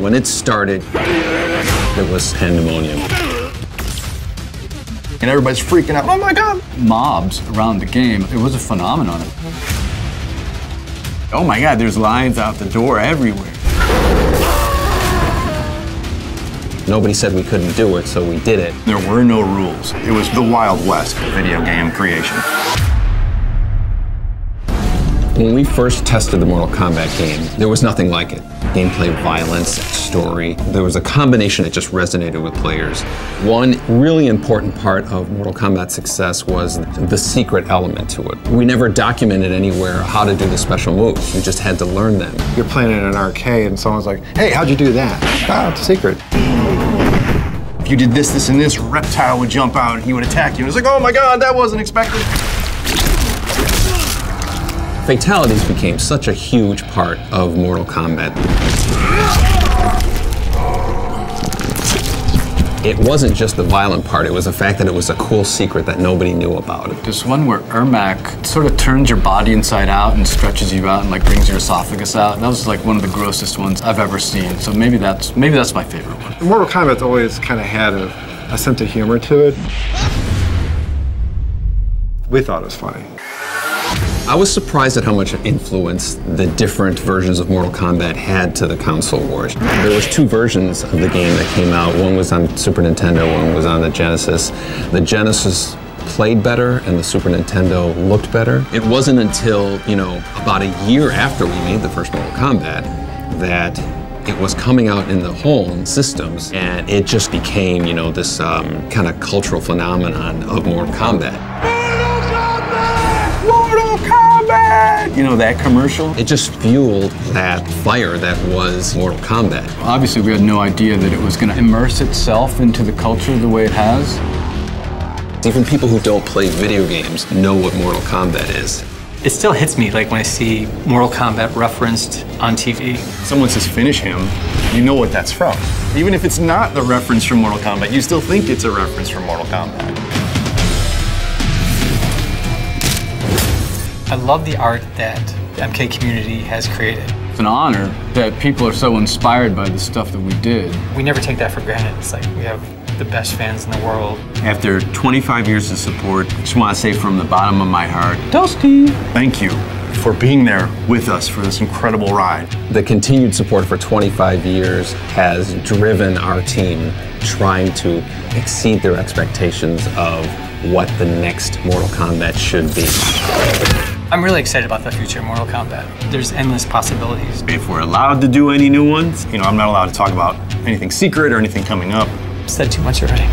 When it started, it was pandemonium. And everybody's freaking out, oh my God! Mobs around the game, it was a phenomenon. Oh my God, there's lines out the door everywhere. Nobody said we couldn't do it, so we did it. There were no rules. It was the Wild West of video game creation. When we first tested the Mortal Kombat game, there was nothing like it. Gameplay, violence, story. There was a combination that just resonated with players. One really important part of Mortal Kombat's success was the secret element to it. We never documented anywhere how to do the special moves. You just had to learn them. You're playing in an arcade and someone's like, hey, how'd you do that? Ah, it's a secret. If you did this, this, and this, a reptile would jump out and he would attack you. And it's like, oh my God, that wasn't expected. Fatalities became such a huge part of Mortal Kombat. It wasn't just the violent part, it was the fact that it was a cool secret that nobody knew about. There's one where Ermac sort of turns your body inside out and stretches you out and like brings your esophagus out. That was like one of the grossest ones I've ever seen. So maybe that's my favorite one. Mortal Kombat's always kind of had a sense of humor to it. We thought it was funny. I was surprised at how much influence the different versions of Mortal Kombat had to the console wars. There was two versions of the game that came out. One was on Super Nintendo, one was on the Genesis. The Genesis played better and the Super Nintendo looked better. It wasn't until, about a year after we made the first Mortal Kombat that it was coming out in the home systems, and it just became, this kind of cultural phenomenon of Mortal Kombat. That commercial? It just fueled that fire that was Mortal Kombat. Obviously, we had no idea that it was going to immerse itself into the culture the way it has. Even people who don't play video games know what Mortal Kombat is. It still hits me like when I see Mortal Kombat referenced on TV. Someone says finish him, you know what that's from. Even if it's not the reference from Mortal Kombat, you still think it's a reference from Mortal Kombat. I love the art that the MK community has created. It's an honor that people are so inspired by the stuff that we did. We never take that for granted. It's like we have the best fans in the world. After 25 years of support, I just want to say from the bottom of my heart, Dusty! Thank you for being there with us for this incredible ride. The continued support for 25 years has driven our team trying to exceed their expectations of what the next Mortal Kombat should be. I'm really excited about the future of Mortal Kombat. There's endless possibilities. If we're allowed to do any new ones, I'm not allowed to talk about anything secret or anything coming up. Said too much already.